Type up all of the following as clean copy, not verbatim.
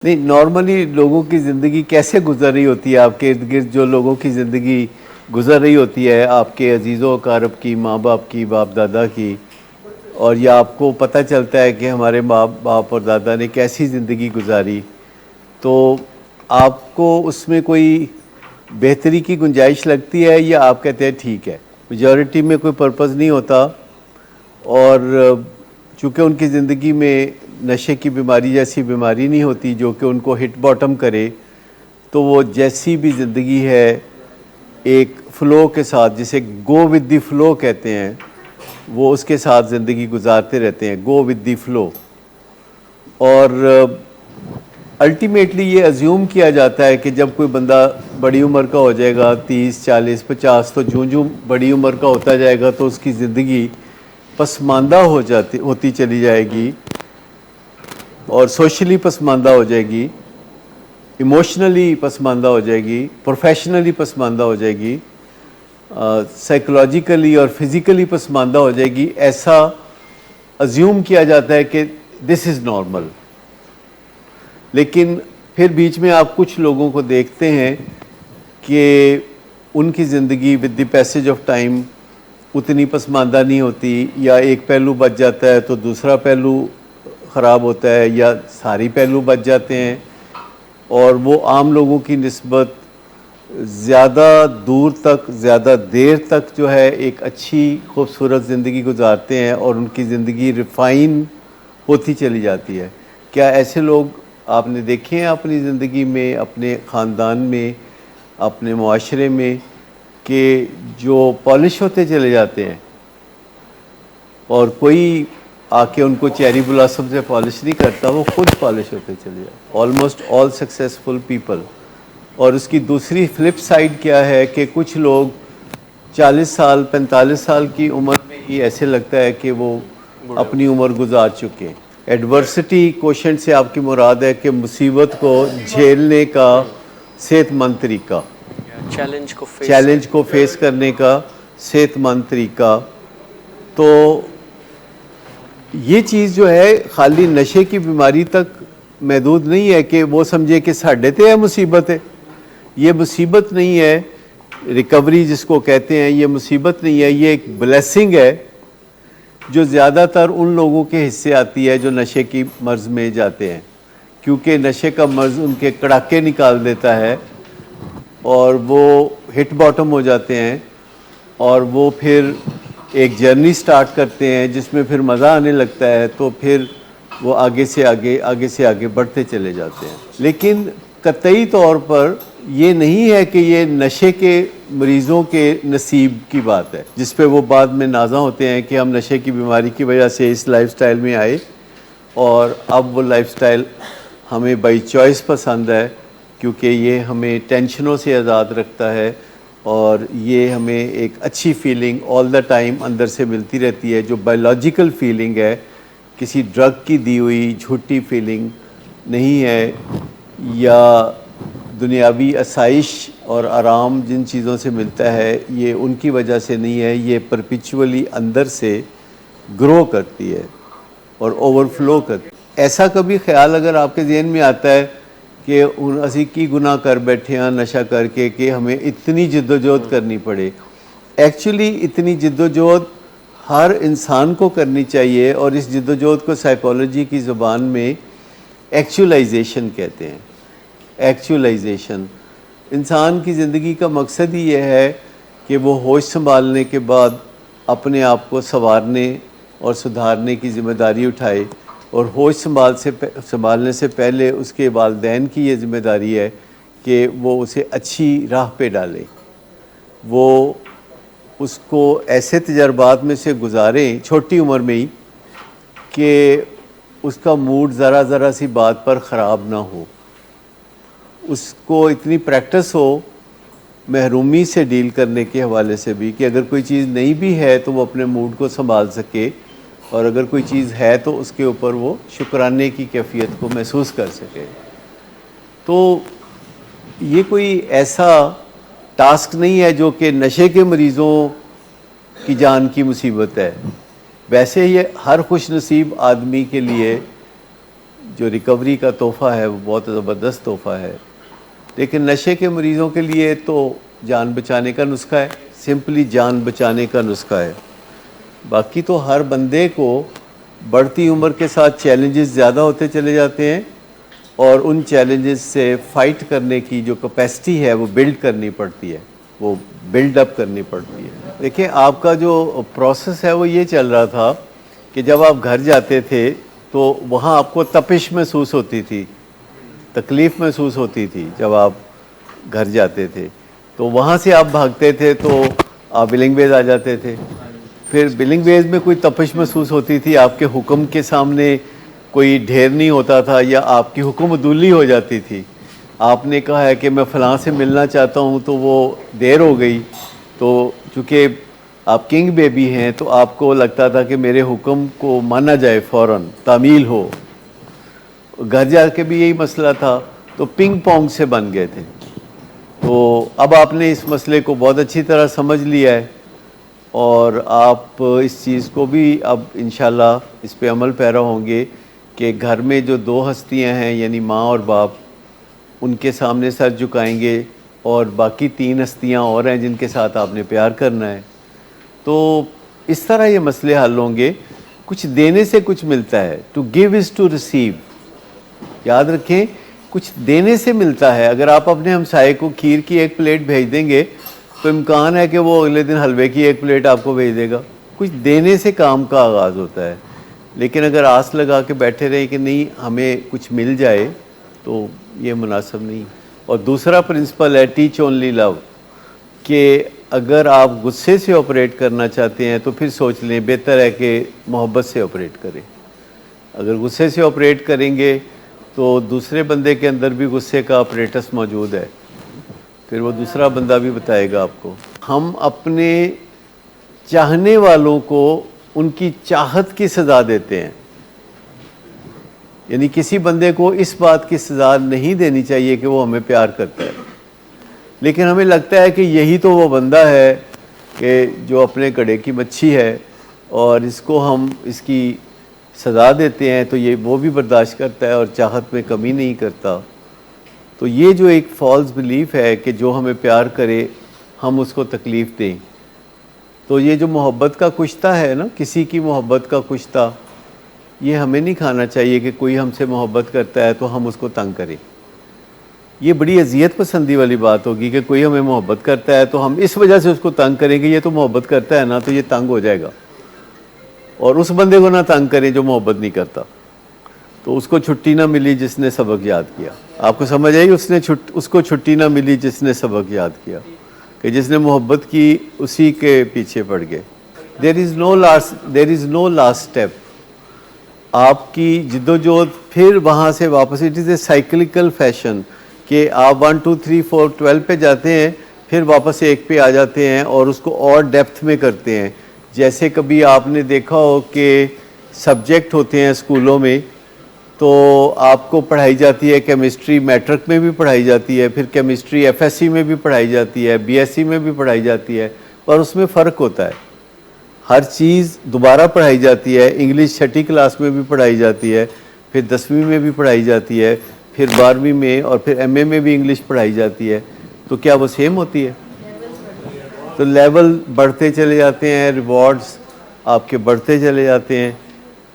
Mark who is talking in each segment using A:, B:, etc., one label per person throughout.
A: नहीं, नॉर्मली लोगों की ज़िंदगी कैसे गुजर रही होती है? आपके इर्द गिर्द जो लोगों की ज़िंदगी गुजर रही होती है, आपके अजीज़ों अकारब की, माँ बाप की, बाप दादा की, और या आपको पता चलता है कि हमारे माँ बाप और दादा ने कैसी ज़िंदगी गुजारी, तो आपको उसमें कोई बेहतरी की गुंजाइश लगती है या आप कहते हैं ठीक है? मेजॉरिटी में कोई पर्पज़ नहीं होता, और चूँकि उनकी ज़िंदगी में नशे की बीमारी जैसी बीमारी नहीं होती जो कि उनको हिट बॉटम करे, तो वो जैसी भी ज़िंदगी है एक फ़्लो के साथ, जिसे गो विद द फ़्लो कहते हैं, वो उसके साथ ज़िंदगी गुजारते रहते हैं, गो विद द फ़्लो। और अल्टीमेटली ये अज्यूम किया जाता है कि जब कोई बंदा बड़ी उम्र का हो जाएगा, 30, 40, 50, तो जूं बड़ी उम्र का होता जाएगा तो उसकी ज़िंदगी पसमानदा होती चली जाएगी, और सोशली पसमानदा हो जाएगी, इमोशनली पसमानदा हो जाएगी, प्रोफेशनली पसमानदा हो जाएगी, साइकोलॉजिकली और फिज़िकली पसमानदा हो जाएगी। ऐसा अज्यूम किया जाता है कि दिस इज़ नॉर्मल। लेकिन फिर बीच में आप कुछ लोगों को देखते हैं कि उनकी ज़िंदगी with the passage of time उतनी पसमानदा नहीं होती, या एक पहलू बच जाता है तो दूसरा पहलू ख़राब होता है, या सारी पहलू बच जाते हैं, और वो आम लोगों की निस्बत ज़्यादा दूर तक, ज़्यादा देर तक जो है एक अच्छी खूबसूरत ज़िंदगी गुजारते हैं, और उनकी ज़िंदगी रिफ़ाइन होती चली जाती है। क्या ऐसे लोग आपने देखे हैं अपनी ज़िंदगी में, अपने ख़ानदान में, अपने मुआशरे में, कि जो पॉलिश होते चले जाते हैं और कोई आके उनको चेरी ब्लॉसम से पॉलिश नहीं करता, वो खुद पॉलिश होते चले जाते, ऑलमोस्ट ऑल सक्सेसफुल पीपल। और उसकी दूसरी फ्लिप साइड क्या है कि कुछ लोग 40 साल 45 साल की उम्र में ही ऐसे लगता है कि वो अपनी उम्र गुजार चुके हैं। एडवर्सिटी कोशेंट से आपकी मुराद है कि मुसीबत को झेलने का सेहतमंद तरीका, चैलेंज को फेस करने का सेहतमंद तरीका। तो ये चीज़ जो है खाली नशे की बीमारी तक महदूद नहीं है कि वो समझे कि साढ़े ते है मुसीबत है। ये मुसीबत नहीं है, रिकवरी जिसको कहते हैं, ये मुसीबत नहीं है, ये एक ब्लेसिंग है जो ज़्यादातर उन लोगों के हिस्से आती है जो नशे की मर्ज़ में जाते हैं, क्योंकि नशे का मर्ज़ उनके कड़ाके निकाल देता है और वो हिट बॉटम हो जाते हैं, और वो फिर एक जर्नी स्टार्ट करते हैं जिसमें फिर मज़ा आने लगता है, तो फिर वो आगे से आगे बढ़ते चले जाते हैं। लेकिन कतई तौर पर ये नहीं है कि ये नशे के मरीज़ों के नसीब की बात है, जिस पे वो बाद में नाज़ा होते हैं कि हम नशे की बीमारी की वजह से इस लाइफस्टाइल में आए, और अब वो लाइफस्टाइल हमें बाई चॉइस पसंद है, क्योंकि ये हमें टेंशनों से आज़ाद रखता है, और ये हमें एक अच्छी फीलिंग ऑल द टाइम अंदर से मिलती रहती है, जो बायोलॉजिकल फीलिंग है, किसी ड्रग की दी हुई झूठी फीलिंग नहीं है, या दुनियावी आसाइश और आराम जिन चीज़ों से मिलता है ये उनकी वजह से नहीं है, ये परपिचुअली अंदर से ग्रो करती है और ओवरफ्लो करती है। ऐसा कभी ख्याल अगर आपके जहन में आता है कि असी की गुनाह कर बैठे हैं नशा करके कि हमें इतनी जिद्दोजहद करनी पड़े? एक्चुअली इतनी जिद्दोजहद हर इंसान को करनी चाहिए, और इस जिद्दोजहद को साइकोलॉजी की ज़ुबान में एक्चुअलाइजेशन कहते हैं। एक्चुअलाइजेशन इंसान की ज़िंदगी का मकसद ही यह है कि वो होश संभालने के बाद अपने आप को संवारने और सुधारने की ज़िम्मेदारी उठाए, और होश संभालने से पहले उसके वालिदैन की ये ज़िम्मेदारी है कि वो उसे अच्छी राह पे डालें, वो उसको ऐसे तजर्बात में से गुजारें छोटी उम्र में ही कि उसका मूड ज़रा सी बात पर ख़राब ना हो, उसको इतनी प्रैक्टिस हो महरूमी से डील करने के हवाले से भी कि अगर कोई चीज़ नहीं भी है तो वो अपने मूड को संभाल सके, और अगर कोई चीज़ है तो उसके ऊपर वो शुक्राने की कैफियत को महसूस कर सके। तो ये कोई ऐसा टास्क नहीं है जो कि नशे के मरीज़ों की जान की मुसीबत है। वैसे ये हर खुश नसीब आदमी के लिए जो रिकवरी का तोहफ़ा है वो बहुत ज़बरदस्त तोहफ़ा है। लेकिन नशे के मरीज़ों के लिए तो जान बचाने का नुस्खा है, सिंपली जान बचाने का नुस्खा है। बाकी तो हर बंदे को बढ़ती उम्र के साथ चैलेंजेस ज़्यादा होते चले जाते हैं और उन चैलेंजेस से फ़ाइट करने की जो कैपेसिटी है वो बिल्ड करनी पड़ती है, वो बिल्डअप करनी पड़ती है। देखिए, आपका जो प्रोसेस है वो ये चल रहा था कि जब आप घर जाते थे तो वहाँ आपको तपिश महसूस होती थी, तकलीफ़ महसूस होती थी। जब आप घर जाते थे तो वहाँ से आप भागते थे तो आप बिलिंग बेज आ जाते थे। फिर बिलिंग बेज में कोई तपिश महसूस होती थी, आपके हुक्म के सामने कोई ढेर नहीं होता था या आपकी हुक्मदुली हो जाती थी। आपने कहा है कि मैं फ़लाँ से मिलना चाहता हूँ तो वो देर हो गई, तो चूँकि आप किंग बेबी हैं तो आपको लगता था कि मेरे हुक्म को माना जाए, फ़ौरन तामील हो। घर जाके भी यही मसला था, तो पिंग पोंग से बन गए थे। तो अब आपने इस मसले को बहुत अच्छी तरह समझ लिया है और आप इस चीज़ को भी अब इंशाल्लाह इस पे अमल पैरा होंगे कि घर में जो दो हस्तियां हैं यानी माँ और बाप, उनके सामने सर झुकाएंगे और बाकी तीन हस्तियां और हैं जिनके साथ आपने प्यार करना है। तो इस तरह ये मसले हल होंगे। कुछ देने से कुछ मिलता है, to give is to receive. याद रखें, कुछ देने से मिलता है। अगर आप अपने हमसाये को खीर की एक प्लेट भेज देंगे तो इम्कान है कि वो अगले दिन हलवे की एक प्लेट आपको भेज देगा। कुछ देने से काम का आगाज़ होता है। लेकिन अगर आस लगा के बैठे रहे कि नहीं हमें कुछ मिल जाए, तो ये मुनासिब नहीं। और दूसरा प्रिंसिपल है टीच ओनली लव, कि अगर आप गुस्से से ऑपरेट करना चाहते हैं तो फिर सोच लें, बेहतर है कि मोहब्बत से ऑपरेट करें। अगर गुस्से से ऑपरेट करेंगे तो दूसरे बंदे के अंदर भी गुस्से का ऑपरेटस मौजूद है, फिर वो दूसरा बंदा भी बताएगा आपको। हम अपने चाहने वालों को उनकी चाहत की सज़ा देते हैं, यानी किसी बंदे को इस बात की सज़ा नहीं देनी चाहिए कि वो हमें प्यार करता है, लेकिन हमें लगता है कि यही तो वो बंदा है कि जो अपने कड़े की मच्छी है और इसको हम इसकी सज़ा देते हैं तो ये वो भी बर्दाश्त करता है और चाहत में कमी नहीं करता। तो ये जो एक फॉल्स बिलीफ है कि जो हमें प्यार करे हम उसको तकलीफ़ दें, तो ये जो मोहब्बत का कुश्ता है ना, किसी की मोहब्बत का कुश्ता, ये हमें नहीं खाना चाहिए कि कोई हमसे मोहब्बत करता है तो हम उसको तंग करें। ये बड़ी अजियत पसंदी वाली बात होगी कि कोई हमें मोहब्बत करता है तो हम इस वजह से उसको तंग करेंगे, ये तो मोहब्बत करता है ना तो ये तंग हो जाएगा, और उस बंदे को ना तंग करें जो मोहब्बत नहीं करता। तो उसको छुट्टी ना मिली जिसने सबक याद किया। आपको समझ आई? उसको छुट्टी ना मिली जिसने सबक याद किया, कि जिसने मोहब्बत की उसी के पीछे पड़ गए। There is no last step. आपकी जिद्दोजहद फिर वहाँ से वापस, it is a cyclical fashion कि आप 1 2 3 4 12 पे जाते हैं, फिर वापस 1 पे आ जाते हैं और उसको और डेप्थ में करते हैं। जैसे कभी आपने देखा हो कि सब्जेक्ट होते हैं स्कूलों में, तो आपको पढ़ाई जाती है केमिस्ट्री, मैट्रिक में भी पढ़ाई जाती है, फिर केमिस्ट्री एफएससी में भी पढ़ाई जाती है, बीएससी में भी पढ़ाई जाती है, पर उसमें फ़र्क होता है। हर चीज़ दोबारा पढ़ाई जाती है। इंग्लिश 6ठी क्लास में भी पढ़ाई जाती है, फिर 10वीं में भी पढ़ाई जाती है, फिर 12वीं में और फिर एमए में भी इंग्लिश पढ़ाई जाती है। तो क्या वो सेम होती है? तो लेवल बढ़ते चले जाते हैं, रिवॉर्ड्स आपके बढ़ते चले जाते हैं,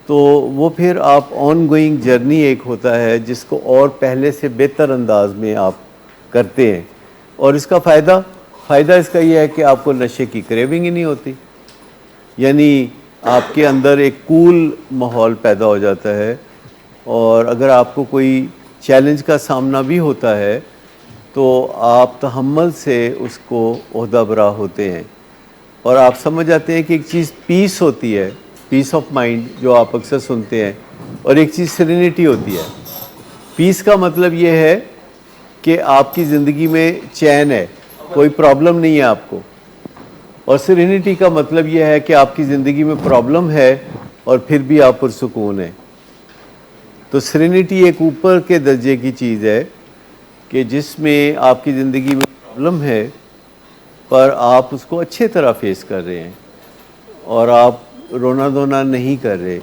A: तो वो फिर आप ऑन गोइंग जर्नी एक होता है जिसको और पहले से बेहतर अंदाज में आप करते हैं। और इसका फ़ायदा इसका ये है कि आपको नशे की क्रेविंग ही नहीं होती, यानी आपके अंदर एक कूल माहौल पैदा हो जाता है। और अगर आपको कोई चैलेंज का सामना भी होता है तो आप तहम्मुल से उसको ओहदा बरा होते हैं और आप समझ जाते हैं कि एक चीज़ पीस होती है, पीस ऑफ माइंड जो आप अक्सर सुनते हैं, और एक चीज़ सेरेनिटी होती है। पीस का मतलब ये है कि आपकी ज़िंदगी में चैन है, कोई प्रॉब्लम नहीं है आपको, और सेरेनिटी का मतलब ये है कि आपकी ज़िंदगी में प्रॉब्लम है और फिर भी आप पुरसुकून हैं। तो सेरेनिटी एक ऊपर के दर्जे की चीज़ है कि जिसमें आपकी ज़िंदगी में प्रॉब्लम है पर आप उसको अच्छे तरह फेस कर रहे हैं और आप रोना धोना नहीं कर रहे,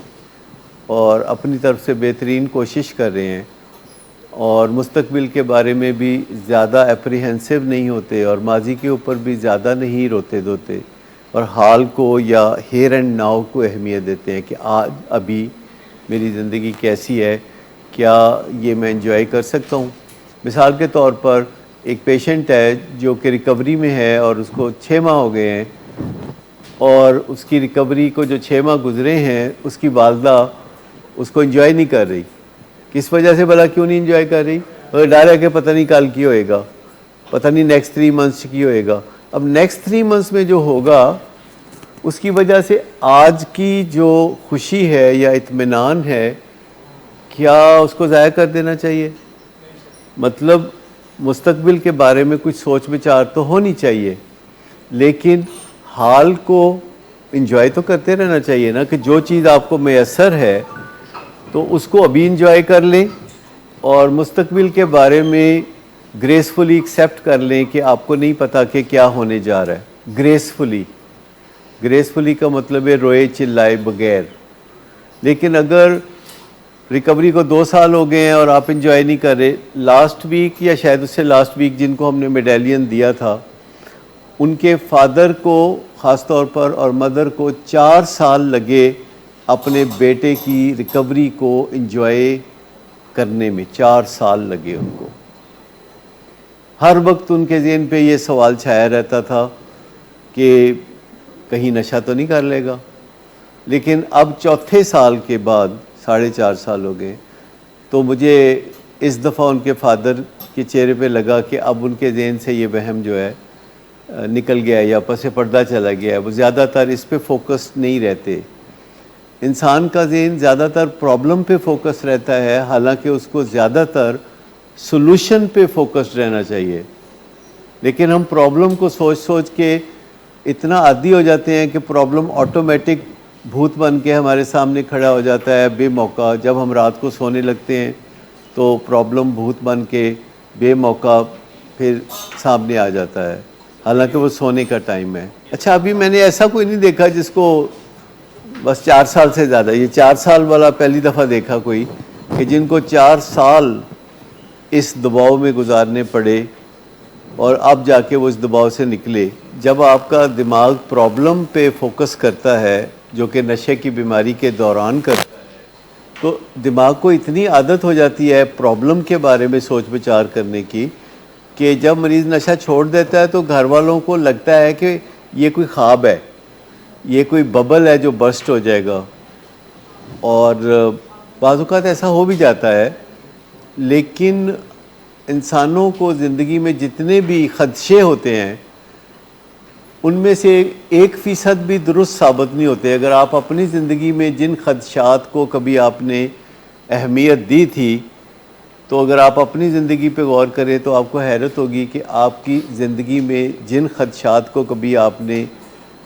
A: और अपनी तरफ से बेहतरीन कोशिश कर रहे हैं और मुस्तकबिल के बारे में भी ज़्यादा एप्रीहेंसिव नहीं होते और माजी के ऊपर भी ज़्यादा नहीं रोते धोते और हाल को या हेयर एंड नाउ को अहमियत देते हैं कि आज अभी मेरी ज़िंदगी कैसी है, क्या ये मैं इंजॉय कर सकता हूँ। मिसाल के तौर पर एक पेशेंट है जो कि रिकवरी में है और उसको 6 माह हो गए हैं और उसकी रिकवरी को जो 6 माह गुजरे हैं उसकी वालदा उसको एंजॉय नहीं कर रही। किस वजह से भला क्यों नहीं एंजॉय कर रही? और डर है कि पता नहीं कल की होएगा, पता नहीं नेक्स्ट 3 मंथ्स की होएगा। अब नेक्स्ट 3 मंथ्स में जो होगा उसकी वजह से आज की जो खुशी है या इत्मीनान है, क्या उसको ज़ाया कर देना चाहिए? मतलब मुस्तकबिल के बारे में कुछ सोच विचार तो होनी चाहिए, लेकिन हाल को इंजॉय तो करते रहना चाहिए ना, कि जो चीज़ आपको मैसर है तो उसको अभी इंजॉय कर लें और मुस्तकबिल के बारे में ग्रेसफुली एक्सेप्ट कर लें कि आपको नहीं पता कि क्या होने जा रहा है। ग्रेसफुली का मतलब है रोए चिल्लाए बगैर। लेकिन अगर रिकवरी को 2 साल हो गए हैं और आप इंजॉय नहीं कर रहे, लास्ट वीक या शायद उससे लास्ट वीक जिनको हमने मेडलियन दिया था उनके फादर को ख़ास तौर पर और मदर को 4 साल लगे अपने बेटे की रिकवरी को इंजॉय करने में। 4 साल लगे उनको। हर वक्त उनके ज़हन पे ये सवाल छाया रहता था कि कहीं नशा तो नहीं कर लेगा। लेकिन अब चौथे साल के बाद 4.5 साल हो गए, तो मुझे इस दफ़ा उनके फादर के चेहरे पे लगा कि अब उनके ज़हन से ये वहम जो है निकल गया है या पसे पर्दा चला गया है। वो ज़्यादातर इस पे फोकस नहीं रहते। इंसान का ज़हन ज़्यादातर प्रॉब्लम पे फोकस रहता है, हालांकि उसको ज़्यादातर सॉल्यूशन पे फोकस्ड रहना चाहिए। लेकिन हम प्रॉब्लम को सोच सोच के इतना आदी हो जाते हैं कि प्रॉब्लम ऑटोमेटिक भूत बन के हमारे सामने खड़ा हो जाता है बेमौका। जब हम रात को सोने लगते हैं तो प्रॉब्लम भूत बन के बेमौका फिर सामने आ जाता है, हालांकि वो सोने का टाइम है। अच्छा, अभी मैंने ऐसा कोई नहीं देखा जिसको बस 4 साल से ज़्यादा, ये 4 साल वाला पहली दफ़ा देखा कोई कि जिनको 4 साल इस दबाव में गुजारने पड़े और अब जाके वो इस दबाव से निकले। जब आपका दिमाग प्रॉब्लम पे फोकस करता है, जो कि नशे की बीमारी के दौरान करता है, तो दिमाग को इतनी आदत हो जाती है प्रॉब्लम के बारे में सोच विचार करने की कि जब मरीज़ नशा छोड़ देता है तो घर वालों को लगता है कि ये कोई ख्वाब है, ये कोई बबल है जो बर्स्ट हो जाएगा। और बाज़ औक़ात ऐसा हो भी जाता है। लेकिन इंसानों को ज़िंदगी में जितने भी ख़दशे होते हैं उनमें से 1% भी दुरुस्त साबित नहीं होते। अगर आप अपनी ज़िंदगी में जिन ख़दशात को कभी आपने अहमियत दी थी, तो अगर आप अपनी ज़िंदगी पे गौर करें तो आपको हैरत होगी कि आपकी ज़िंदगी में जिन ख़दशात को कभी आपने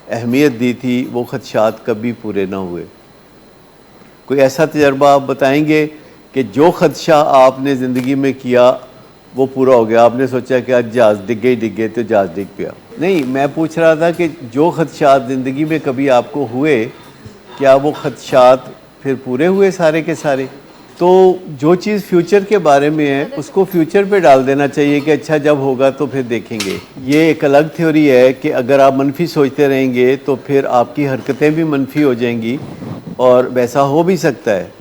A: अहमियत दी थी वो ख़दशात कभी पूरे ना हुए। कोई ऐसा तजर्बा आप बताएंगे कि जो ख़दशा आपने ज़िंदगी में किया वो पूरा हो गया? आपने सोचा कि आज जहाज़ डिग गए तो जहाज़ डिग गया। नहीं, मैं पूछ रहा था कि जो ख़दशात ज़िंदगी में कभी आपको हुए, क्या वो ख़दशात फिर पूरे हुए सारे के सारे? तो जो चीज़ फ्यूचर के बारे में है उसको फ्यूचर पे डाल देना चाहिए कि अच्छा जब होगा तो फिर देखेंगे। ये एक अलग थ्योरी है कि अगर आप मनफी सोचते रहेंगे तो फिर आपकी हरकतें भी मनफी हो जाएंगी, और वैसा हो भी सकता है।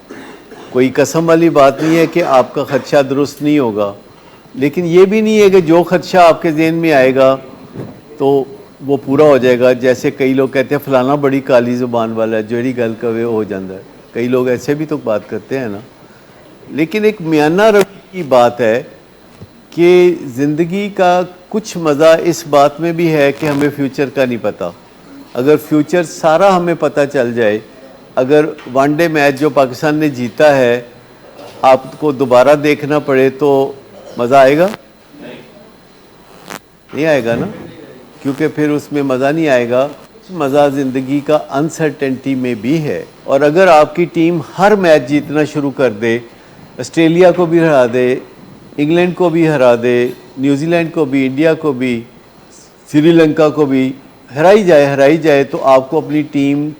A: कोई कसम वाली बात नहीं है कि आपका ख़दशा दुरुस्त नहीं होगा, लेकिन ये भी नहीं है कि जो ख़दशा आपके ज़हन में आएगा तो वो पूरा हो जाएगा। जैसे कई लोग कहते हैं फ़लाना बड़ी काली ज़ुबान वाला है, जोड़ी गल कवे हो जाता है। कई लोग ऐसे भी तो बात करते हैं ना। लेकिन एक मियाना रवि की बात है कि ज़िंदगी का कुछ मज़ा इस बात में भी है कि हमें फ्यूचर का नहीं पता। अगर फ्यूचर सारा हमें पता चल जाए, अगर वनडे मैच जो पाकिस्तान ने जीता है आपको दोबारा देखना पड़े तो मज़ा आएगा? नहीं आएगा ना, क्योंकि फिर उसमें मज़ा नहीं आएगा। मज़ा ज़िंदगी का अनसर्टेनिटी में भी है। और अगर आपकी टीम हर मैच जीतना शुरू कर दे, ऑस्ट्रेलिया को भी हरा दे, इंग्लैंड को भी हरा दे, न्यूजीलैंड को भी, इंडिया को भी, श्रीलंका को भी हराई जाए, तो आपको अपनी टीम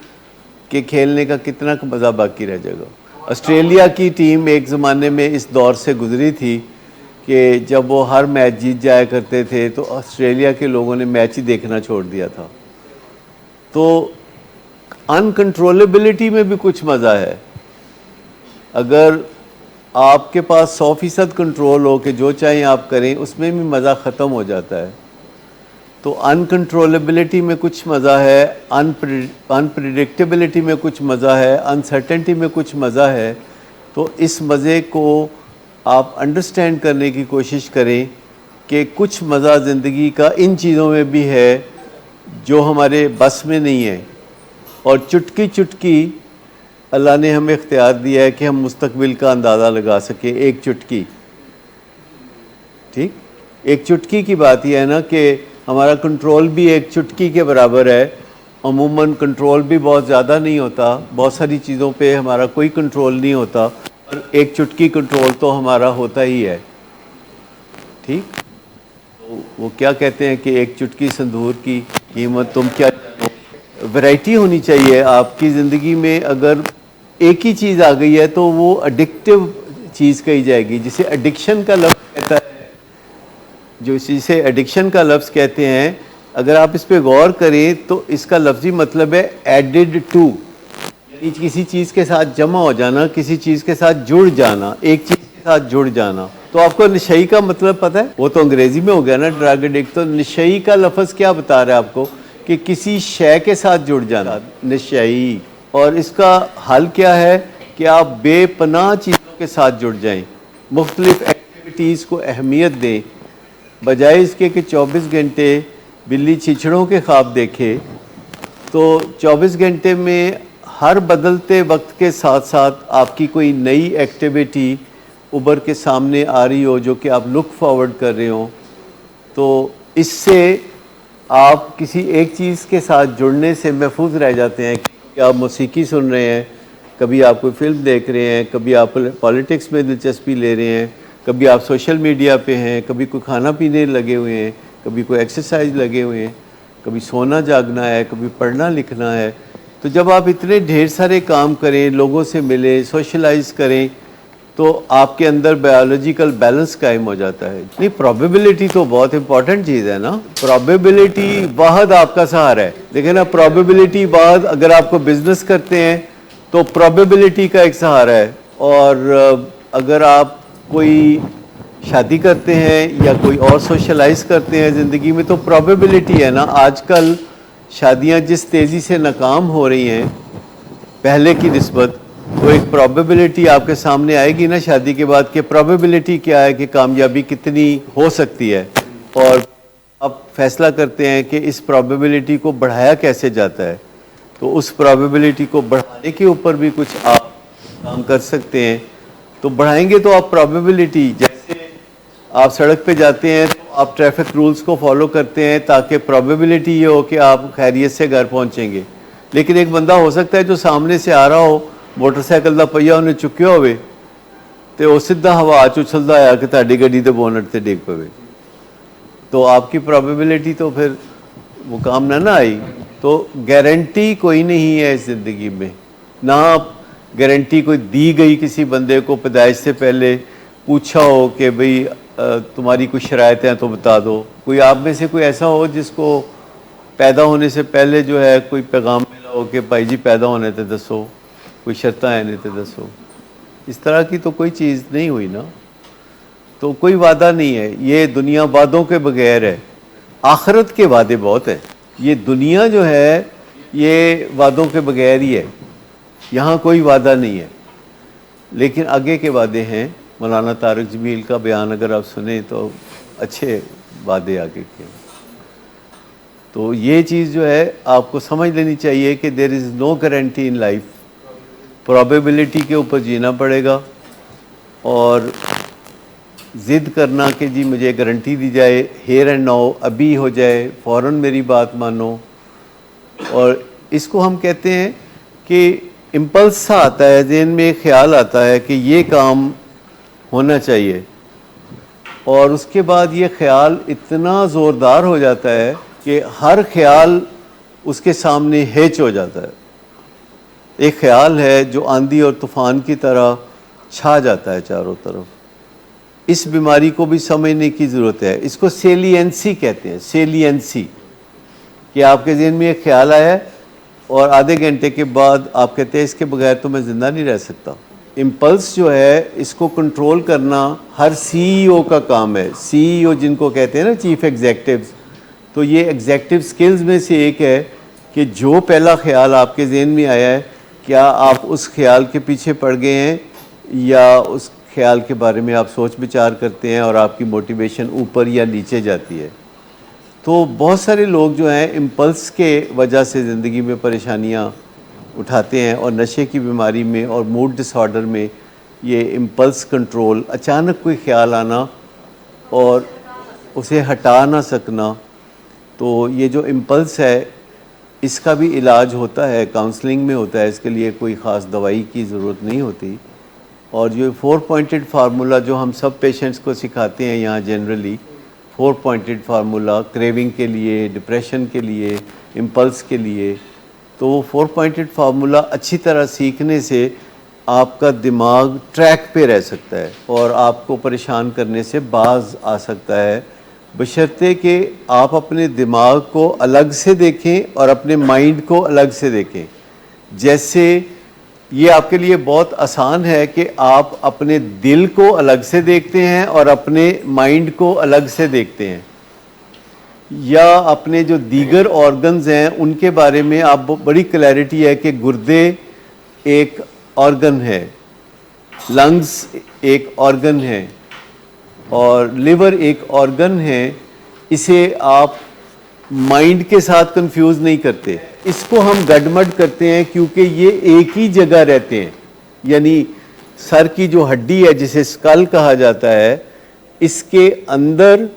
A: के खेलने का कितना मज़ा बाकी रह जाएगा? ऑस्ट्रेलिया की टीम एक ज़माने में इस दौर से गुजरी थी कि जब वो हर मैच जीत जाया करते थे तो ऑस्ट्रेलिया के लोगों ने मैच ही देखना छोड़ दिया था। तो अनकंट्रोलेबिलिटी में भी कुछ मज़ा है। अगर आपके पास 100% कंट्रोल हो कि जो चाहें आप करें, उसमें भी मज़ा ख़त्म हो जाता है। तो अनकंट्रोलेबिलिटी में कुछ मज़ा है, अनप्रिडिक्टेबिलिटी में कुछ मज़ा है, अनसर्टेनिटी में कुछ मज़ा है। तो इस मज़े को आप अंडरस्टैंड करने की कोशिश करें कि कुछ मज़ा ज़िंदगी का इन चीज़ों में भी है जो हमारे बस में नहीं है। और चुटकी चुटकी अल्लाह ने हमें इख्तियार दिया है कि हम मुस्तकबिल का अंदाज़ा लगा सकें। एक चुटकी, ठीक, एक चुटकी की बात यह है ना कि हमारा कंट्रोल भी एक चुटकी के बराबर है। अमूमन कंट्रोल भी बहुत ज़्यादा नहीं होता, बहुत सारी चीज़ों पे हमारा कोई कंट्रोल नहीं होता, पर एक चुटकी कंट्रोल तो हमारा होता ही है। ठीक, तो वो क्या कहते हैं कि एक चुटकी संदूर की कीमत तुम क्या जानो। वैरायटी होनी चाहिए आपकी ज़िंदगी में। अगर एक ही चीज़ आ गई है तो वो एडिक्टिव चीज़ कही जाएगी, जिसे एडिक्शन का लफ्ज़ कहता है, जो जिसे एडिक्शन का लफ्ज़ कहते हैं। अगर आप इस पे गौर करें तो इसका लफ्ज़ी मतलब है एडेड टू, यानी किसी चीज़ के साथ जमा हो जाना, किसी चीज़ के साथ जुड़ जाना, एक चीज़ के साथ जुड़ जाना। तो आपको नशई का मतलब पता है? वो तो अंग्रेज़ी में हो गया ना, ड्रग एडिक्ट। तो नशई का लफ्ज़ क्या बता रहा है आपको? कि किसी शय के साथ जुड़ जाना, नशई। और इसका हल क्या है कि आप बेपनाह चीज़ों के साथ जुड़ जाएं, मुख्तलिफ एक्टिविटीज़ को अहमियत दें, बजाय इसके कि 24 घंटे बिल्ली छिछड़ों के ख्वाब देखे। तो 24 घंटे में हर बदलते वक्त के साथ साथ आपकी कोई नई एक्टिविटी उभर के सामने आ रही हो जो कि आप लुक फॉरवर्ड कर रहे हो। तो इससे आप किसी एक चीज़ के साथ जुड़ने से महफूज रह जाते हैं। कि आप मौसीकी सुन रहे हैं, कभी आप कोई फिल्म देख रहे हैं, कभी आप पॉलिटिक्स में दिलचस्पी ले रहे हैं, कभी आप सोशल मीडिया पे हैं, कभी कोई खाना पीने लगे हुए हैं, कभी कोई एक्सरसाइज लगे हुए हैं, कभी सोना जागना है, कभी पढ़ना लिखना है। तो जब आप इतने ढेर सारे काम करें, लोगों से मिलें, सोशलाइज करें, तो आपके अंदर बायोलॉजिकल बैलेंस कायम हो जाता है। नहीं, प्रोबेबिलिटी तो बहुत इंपॉर्टेंट चीज़ है ना। प्रोबेबिलिटी वाहद आपका सहारा है। देखिए ना, प्रोबेबिलिटी वाहद, अगर आपको बिजनेस करते हैं तो प्रोबेबिलिटी का एक सहारा है। और अगर आप कोई शादी करते हैं या कोई और सोशलाइज करते हैं ज़िंदगी में, तो प्रोबेबिलिटी है ना। आजकल शादियां जिस तेज़ी से नाकाम हो रही हैं पहले की निस्बत, तो एक प्रोबेबिलिटी आपके सामने आएगी ना शादी के बाद कि प्रोबेबिलिटी क्या है कि कामयाबी कितनी हो सकती है। और आप फैसला करते हैं कि इस प्रोबेबिलिटी को बढ़ाया कैसे जाता है। तो उस प्रोबेबिलिटी को बढ़ाने के ऊपर भी कुछ आप काम कर सकते हैं। तो बढ़ाएंगे तो आप प्रोबेबिलिटी, जैसे आप सड़क पे जाते हैं तो आप ट्रैफिक रूल्स को फॉलो करते हैं ताकि प्रोबेबिलिटी ये हो कि आप खैरियत से घर पहुंचेंगे। लेकिन एक बंदा हो सकता है जो सामने से आ रहा हो, मोटरसाइकिल का पहिया उन्हें चुक्या होवे ते वो सीधा हवा उछलता आया कि तुहाडी गड्डी दे बोनट ते डिग पवे, तो आपकी प्रोबेबिलिटी तो फिर वो काम ना आई। तो गारंटी कोई नहीं है इस ज़िंदगी में, ना गारंटी कोई दी गई किसी बंदे को पैदाइश से पहले पूछा हो कि भाई तुम्हारी कुछ शरायतें हैं तो बता दो। कोई आप में से कोई ऐसा हो जिसको पैदा होने से पहले जो है कोई पैगाम मिला हो कि भाई जी पैदा होने ते दसो, कोई शर्तां हैं नहीं तो दसो। इस तरह की तो कोई चीज़ नहीं हुई ना। तो कोई वादा नहीं है। ये दुनिया वादों के बगैर है, आखिरत के वादे बहुत हैं। ये दुनिया जो है ये वादों के बगैर ही है, यहाँ कोई वादा नहीं है। लेकिन आगे के वादे हैं। मौलाना तारिक जमील का बयान अगर आप सुने तो अच्छे वादे आगे के। तो ये चीज़ जो है आपको समझ लेनी चाहिए कि there is no guarantee in life. Probability के ऊपर जीना पड़ेगा और ज़िद करना कि जी मुझे गारंटी दी जाए, हेयर एंड नाउ, अभी हो जाए, फ़ौरन मेरी बात मानो। और इसको हम कहते हैं कि इम्पल्स सा आता है, ज़हन में ख्याल आता है कि ये काम होना चाहिए, और उसके बाद ये ख्याल इतना ज़ोरदार हो जाता है कि हर ख्याल उसके सामने हेच हो जाता है। एक ख्याल है जो आंधी और तूफान की तरह छा जाता है चारों तरफ। इस बीमारी को भी समझने की ज़रूरत है। इसको सेलियंसी कहते हैं, सेलियंसी, कि आपके ज़हन में एक ख्याल आया है और आधे घंटे के बाद आप कहते हैं इसके बगैर तो मैं ज़िंदा नहीं रह सकता। इम्पल्स जो है इसको कंट्रोल करना हर सीईओ का काम है। सीईओ जिनको कहते हैं ना, चीफ एग्जेक्टिव्स, तो ये एग्जेक्टिव स्किल्स में से एक है कि जो पहला ख्याल आपके ज़हन में आया है, क्या आप उस ख्याल के पीछे पड़ गए हैं या उस ख्याल के बारे में आप सोच विचार करते हैं और आपकी मोटिवेशन ऊपर या नीचे जाती है। तो बहुत सारे लोग जो हैं इम्पल्स के वजह से ज़िंदगी में परेशानियां उठाते हैं और नशे की बीमारी में और मूड डिसऑर्डर में ये इम्पल्स कंट्रोल, अचानक कोई ख्याल आना और उसे हटा ना सकना, तो ये जो इम्पल्स है इसका भी इलाज होता है, काउंसलिंग में होता है। इसके लिए कोई ख़ास दवाई की ज़रूरत नहीं होती। और जो 4 पॉइंटेड फार्मूला जो हम सब पेशेंट्स को सिखाते हैं यहाँ जनरली, 4 पॉइंटेड फार्मूला क्रेविंग के लिए, डिप्रेशन के लिए, इम्पल्स के लिए, तो वो 4 पॉइंटेड फार्मूला अच्छी तरह सीखने से आपका दिमाग ट्रैक पे रह सकता है और आपको परेशान करने से बाज आ सकता है, बशर्ते कि आप अपने दिमाग को अलग से देखें और अपने माइंड को अलग से देखें। जैसे ये आपके लिए बहुत आसान है कि आप अपने दिल को अलग से देखते हैं और अपने माइंड को अलग से देखते हैं, या अपने जो दीगर ऑर्गन्स हैं उनके बारे में आप बड़ी क्लैरिटी है कि गुर्दे एक ऑर्गन है, लंग्स एक ऑर्गन है और लिवर एक ऑर्गन है। इसे आप माइंड के साथ कंफ्यूज नहीं करते। इसको हम गडमड करते हैं क्योंकि ये एक ही जगह रहते हैं। यानी सर की जो हड्डी है जिसे स्कल कहा जाता है, इसके अंदर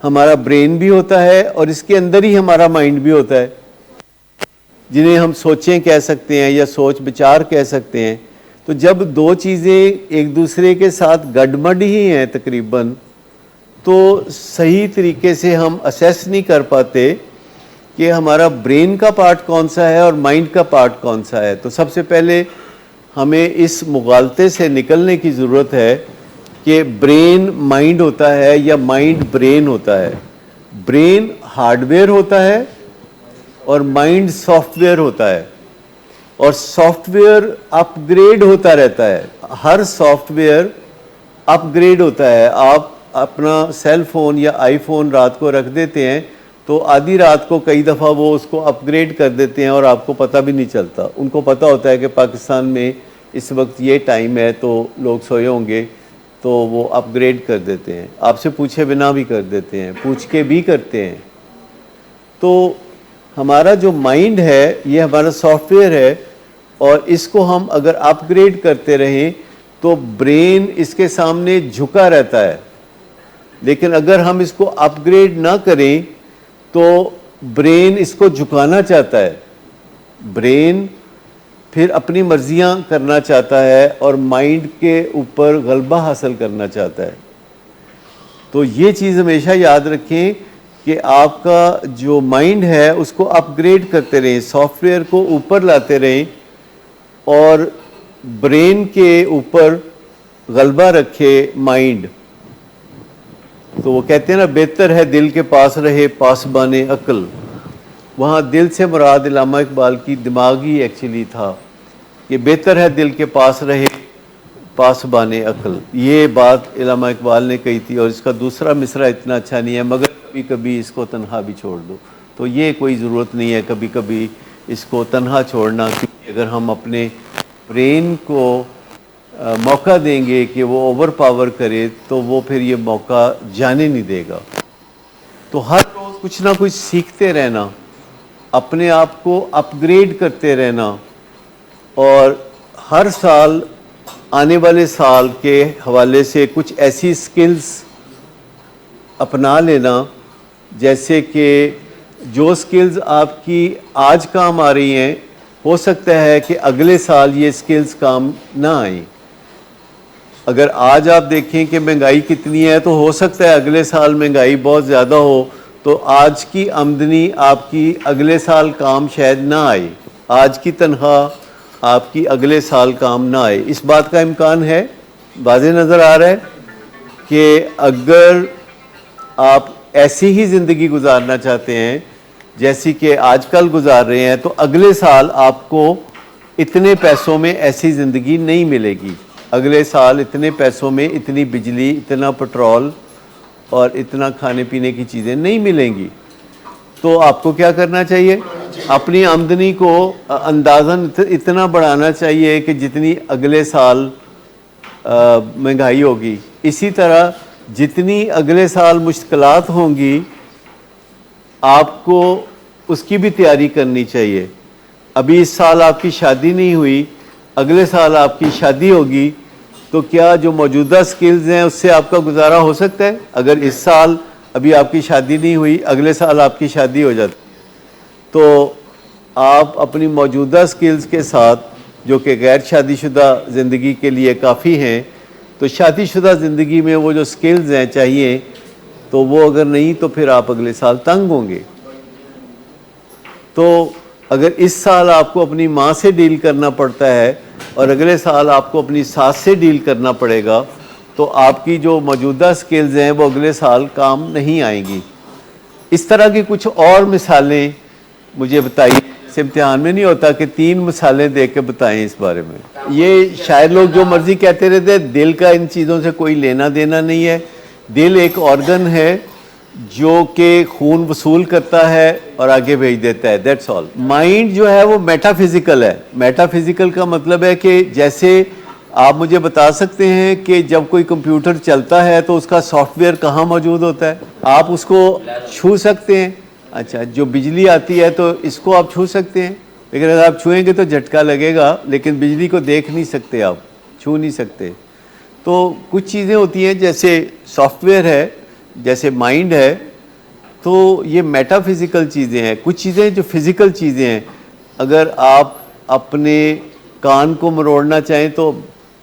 A: हमारा ब्रेन भी होता है और इसके अंदर ही हमारा माइंड भी होता है, जिन्हें हम सोचें कह सकते हैं या सोच विचार कह सकते हैं। तो जब दो चीज़ें एक दूसरे के साथ गडमड ही हैं तकरीबन, तो सही तरीके से हम असेस नहीं कर पाते कि हमारा ब्रेन का पार्ट कौन सा है और माइंड का पार्ट कौन सा है। तो सबसे पहले हमें इस मुगालते से निकलने की ज़रूरत है कि ब्रेन माइंड होता है या माइंड ब्रेन होता है। ब्रेन हार्डवेयर होता है और माइंड सॉफ्टवेयर होता है, और सॉफ्टवेयर अपग्रेड होता रहता है। हर सॉफ्टवेयर अपग्रेड होता है। आप अपना सेल फ़ोन या आईफोन रात को रख देते हैं तो आधी रात को कई दफ़ा वो उसको अपग्रेड कर देते हैं और आपको पता भी नहीं चलता। उनको पता होता है कि पाकिस्तान में इस वक्त ये टाइम है तो लोग सोए होंगे, तो वो अपग्रेड कर देते हैं, आपसे पूछे बिना भी कर देते हैं, पूछ के भी करते हैं। तो हमारा जो माइंड है ये हमारा सॉफ्टवेयर है, और इसको हम अगर अपग्रेड करते रहें तो ब्रेन इसके सामने झुका रहता है। लेकिन अगर हम इसको अपग्रेड ना करें तो ब्रेन इसको झुकाना चाहता है। ब्रेन फिर अपनी मर्जियां करना चाहता है और माइंड के ऊपर गलबा हासिल करना चाहता है। तो ये चीज़ हमेशा याद रखें कि आपका जो माइंड है उसको अपग्रेड करते रहें, सॉफ्टवेयर को ऊपर लाते रहें और ब्रेन के ऊपर गलबा रखे माइंड। तो वो कहते हैं ना, बेहतर है दिल के पास रहे पासबाने अक्ल। वहाँ दिल से मुराद इल्लामा इकबाल की दिमाग ही एक्चुअली था कि बेहतर है दिल के पास रहे पासबाने अक्ल। ये बात इल्लामा इकबाल ने कही थी, और इसका दूसरा मिसरा इतना अच्छा नहीं है, मगर कभी कभी इसको तन्हा भी छोड़ दो। तो ये कोई ज़रूरत नहीं है कभी कभी इसको तन्हा छोड़ना, क्योंकि अगर हम अपने ब्रेन को मौका देंगे कि वो ओवर पावर करे तो वो फिर ये मौका जाने नहीं देगा। तो हर रोज़ कुछ ना कुछ सीखते रहना, अपने आप को अपग्रेड करते रहना, और हर साल आने वाले साल के हवाले से कुछ ऐसी स्किल्स अपना लेना, जैसे कि जो स्किल्स आपकी आज काम आ रही हैं हो सकता है कि अगले साल ये स्किल्स काम ना आए। अगर आज आप देखें कि महंगाई कितनी है तो हो सकता है अगले साल महंगाई बहुत ज़्यादा हो, तो आज की आमदनी आपकी अगले साल काम शायद ना आए। आज की तनख्वाह आपकी अगले साल काम ना आए। इस बात का इम्कान है, वाज़ेह नज़र आ रहा है कि अगर आप ऐसी ही ज़िंदगी गुजारना चाहते हैं जैसी कि आजकल गुजार रहे हैं, तो अगले साल आपको इतने पैसों में ऐसी ज़िंदगी नहीं मिलेगी। अगले साल इतने पैसों में इतनी बिजली, इतना पेट्रोल और इतना खाने पीने की चीज़ें नहीं मिलेंगी। तो आपको क्या करना चाहिए? अपनी आमदनी को अंदाज़न इतना बढ़ाना चाहिए कि जितनी अगले साल महंगाई होगी, इसी तरह जितनी अगले साल मुश्किलात होंगी आपको उसकी भी तैयारी करनी चाहिए। अभी इस साल आपकी शादी नहीं हुई, अगले साल आपकी शादी होगी, तो क्या जो मौजूदा स्किल्स हैं उससे आपका गुजारा हो सकता है? अगर इस साल अभी आपकी शादी नहीं हुई, अगले साल आपकी शादी हो जाती, तो आप अपनी मौजूदा स्किल्स के साथ जो कि गैर शादीशुदा ज़िंदगी के लिए काफ़ी हैं, तो शादीशुदा ज़िंदगी में वो जो स्किल्स हैं चाहिए, तो वो अगर नहीं तो फिर आप अगले साल तंग होंगे। तो अगर इस साल आपको अपनी माँ से डील करना पड़ता है और अगले साल आपको अपनी सास से डील करना पड़ेगा, तो आपकी जो मौजूदा स्किल्स हैं वो अगले साल काम नहीं आएंगी। इस तरह की कुछ और मिसालें मुझे बताइए। इस इम्तिहान में नहीं होता कि 3 मिसालें दे के बताएं इस बारे में। ये शायद लोग जो मर्जी कहते रहते हैं, दिल का इन चीज़ों से कोई लेना देना नहीं है। दिल एक ऑर्गन है जो कि खून वसूल करता है और आगे भेज देता है, दैट्स ऑल। माइंड जो है वो मेटाफिजिकल है। मेटाफिजिकल का मतलब है कि जैसे आप मुझे बता सकते हैं कि जब कोई कंप्यूटर चलता है तो उसका सॉफ्टवेयर कहाँ मौजूद होता है? आप उसको छू सकते हैं। अच्छा, जो बिजली आती है तो इसको आप छू सकते हैं, लेकिन अगर आप छुएंगे तो झटका लगेगा, लेकिन बिजली को देख नहीं सकते, आप छू नहीं सकते। तो कुछ चीज़ें होती हैं जैसे सॉफ्टवेयर है, जैसे माइंड है, तो ये मेटाफिजिकल चीज़ें हैं। कुछ चीज़ें जो फिज़िकल चीज़ें हैं, अगर आप अपने कान को मरोड़ना चाहें तो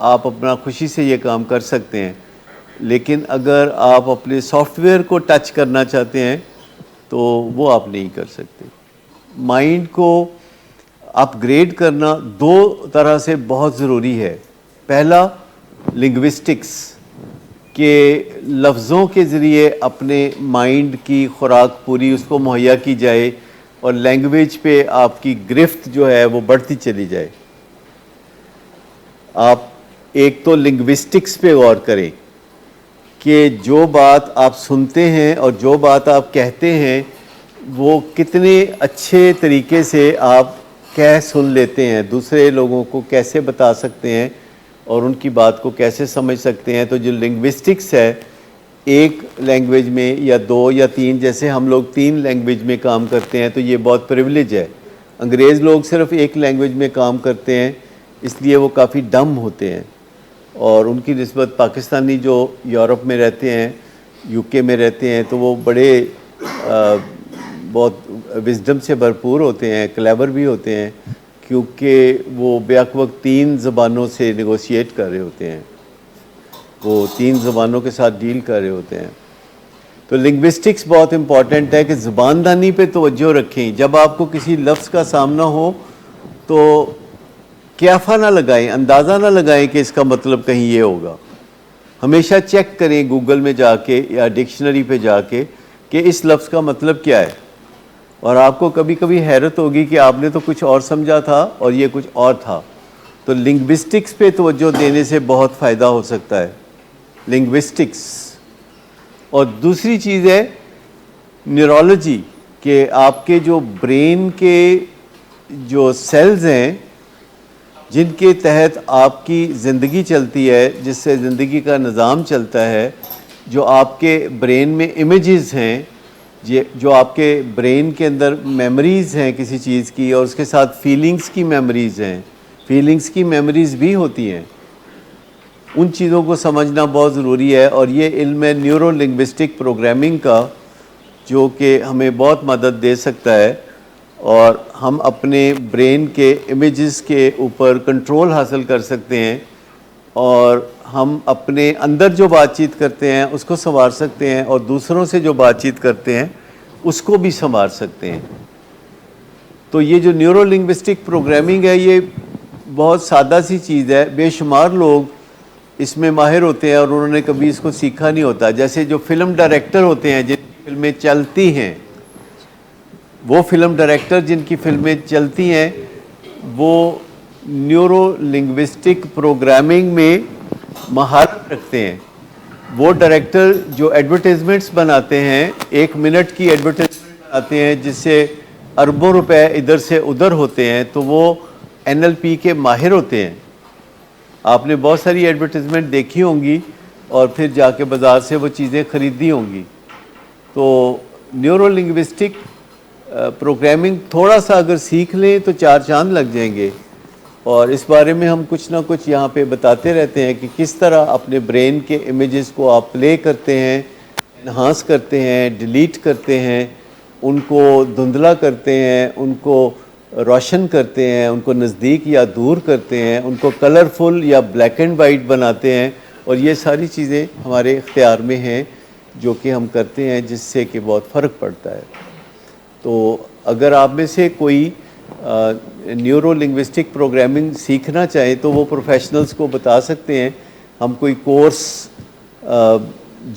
A: आप अपना खुशी से ये काम कर सकते हैं, लेकिन अगर आप अपने सॉफ्टवेयर को टच करना चाहते हैं तो वो आप नहीं कर सकते। माइंड को अपग्रेड करना 2 तरह से बहुत ज़रूरी है। पहला, लिंग्विस्टिक्स के लफ्ज़ों के ज़रिए अपने माइंड की खुराक पूरी उसको मुहैया की जाए और लैंग्वेज पे आपकी गिरफ्त जो है वो बढ़ती चली जाए। आप एक तो लिंग्विस्टिक्स पे गौर करें कि जो बात आप सुनते हैं और जो बात आप कहते हैं वो कितने अच्छे तरीके से आप कह सुन लेते हैं, दूसरे लोगों को कैसे बता सकते हैं और उनकी बात को कैसे समझ सकते हैं। तो जो लिंग्विस्टिक्स है, एक लैंग्वेज में या 2 या 3, जैसे हम लोग 3 लैंग्वेज में काम करते हैं, तो ये बहुत प्रिविलेज है। अंग्रेज़ लोग सिर्फ एक लैंग्वेज में काम करते हैं, इसलिए वो काफ़ी डम होते हैं, और उनकी निस्बत पाकिस्तानी जो यूरोप में रहते हैं, यूके में रहते हैं, तो वो बड़े बहुत विजडम से भरपूर होते हैं, क्लेवर भी होते हैं, क्योंकि वो बेक वक्त 3 ज़बानों से नेगोशिएट कर रहे होते हैं, वो 3 ज़बानों के साथ डील कर रहे होते हैं। तो लिंग्विस्टिक्स बहुत इम्पॉर्टेंट है कि ज़बानदानी पे तवज्जो रखें। जब आपको किसी लफ्ज़ का सामना हो तो क्याफा ना लगाएं, अंदाज़ा ना लगाएं कि इसका मतलब कहीं ये होगा। हमेशा चेक करें गूगल में जाके या डिक्शनरी पे जाके कि इस लफ्ज़ का मतलब क्या है, और आपको कभी कभी हैरत होगी कि आपने तो कुछ और समझा था और ये कुछ और था। तो लिंग्विस्टिक्स पे तवज्जो देने से बहुत फ़ायदा हो सकता है, लिंग्विस्टिक्स। और दूसरी चीज़ है न्यूरोलॉजी, कि आपके जो ब्रेन के जो सेल्स हैं जिनके तहत आपकी ज़िंदगी चलती है, जिससे ज़िंदगी का निज़ाम चलता है, जो आपके ब्रेन में इमेजेस हैं, जो आपके ब्रेन के अंदर मेमोरीज़ हैं किसी चीज़ की, और उसके साथ फीलिंग्स की मेमोरीज़ हैं, फीलिंग्स की मेमोरीज़ भी होती हैं, उन चीज़ों को समझना बहुत ज़रूरी है। और ये इल्म है न्यूरो लिंग्विस्टिक प्रोग्रामिंग का, जो कि हमें बहुत मदद दे सकता है, और हम अपने ब्रेन के इमेजेस के ऊपर कंट्रोल हासिल कर सकते हैं, और हम अपने अंदर जो बातचीत करते हैं उसको संवार सकते हैं, और दूसरों से जो बातचीत करते हैं उसको भी संवार सकते हैं। तो ये जो न्यूरो लिंग्विस्टिक प्रोग्रामिंग है, ये बहुत सादा सी चीज़ है, बेशुमार लोग इसमें माहिर होते हैं और उन्होंने कभी इसको सीखा नहीं होता। जैसे जो फिल्म डायरेक्टर होते हैं जिनकी फिल्में चलती हैं, वो फिल्म डायरेक्टर जिनकी फिल्में चलती हैं वो न्यूरो लिंग्विस्टिक प्रोग्रामिंग में महारत रखते हैं। वो डायरेक्टर जो एडवर्टाइजमेंट्स बनाते हैं, 1 मिनट की एडवर्टाइजमेंट बनाते हैं जिससे अरबों रुपए इधर से उधर होते हैं, तो वो NLP के माहिर होते हैं। आपने बहुत सारी एडवर्टाइजमेंट देखी होंगी और फिर जाके बाज़ार से वो चीज़ें ख़रीदी होंगी। तो न्यूरो लिंग्विस्टिक प्रोग्रामिंग थोड़ा सा अगर सीख लें तो 4 चांद लग जाएंगे। और इस बारे में हम कुछ ना कुछ यहाँ पे बताते रहते हैं कि किस तरह अपने ब्रेन के इमेजेस को आप प्ले करते हैं, इन्हांस करते हैं, डिलीट करते हैं, उनको धुंधला करते हैं, उनको रोशन करते हैं, उनको नज़दीक या दूर करते हैं, उनको कलरफुल या ब्लैक एंड वाइट बनाते हैं। और ये सारी चीज़ें हमारे इख्तियार में हैं जो कि हम करते हैं, जिससे कि बहुत फ़र्क पड़ता है। तो अगर आप में से कोई न्यूरो लिंग्विस्टिक प्रोग्रामिंग सीखना चाहे तो वो प्रोफेशनल्स को बता सकते हैं। हम कोई कोर्स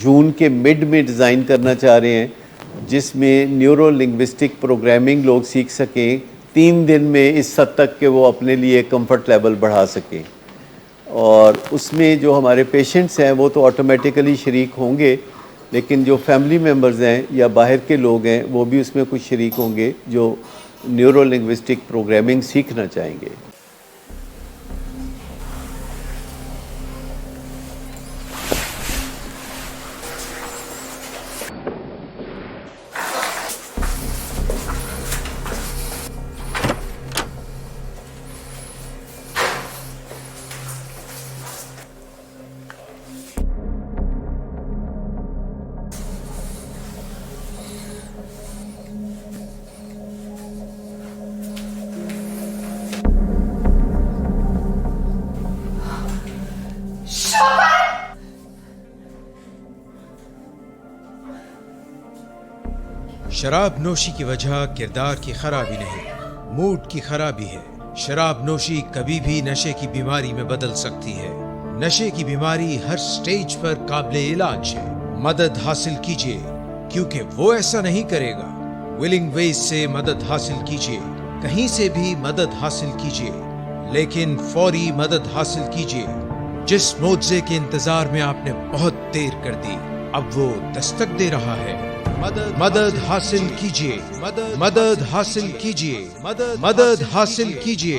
A: जून के मिड में डिज़ाइन करना चाह रहे हैं जिसमें न्यूरो लिंग्विस्टिक प्रोग्रामिंग लोग सीख सकें 3 दिन में, इस हद तक कि वो अपने लिए कंफर्ट लेवल बढ़ा सकें। और उसमें जो हमारे पेशेंट्स हैं वो तो ऑटोमेटिकली शरीक होंगे, लेकिन जो फैमिली मेम्बर्स हैं या बाहर के लोग हैं वो भी उसमें कुछ शरीक होंगे जो न्यूरो लिंग्विस्टिक प्रोग्रामिंग सीखना चाहेंगे।
B: शराब नोशी की वजह किरदार की खराबी नहीं, मूड की खराबी है। शराब नोशी कभी भी नशे की बीमारी में बदल सकती है। नशे की बीमारी हर स्टेज पर काबिले इलाज है। मदद हासिल कीजिए, क्योंकि वो ऐसा नहीं करेगा। विलिंग वेज से मदद हासिल कीजिए, कहीं से भी मदद हासिल कीजिए, लेकिन फौरी मदद हासिल कीजिए। जिस मुआवजे के इंतजार में आपने बहुत देर कर दी, अब वो दस्तक दे रहा है। मदद हासिल कीजिए, मदद हासिल कीजिए, मदद हासिल कीजिए।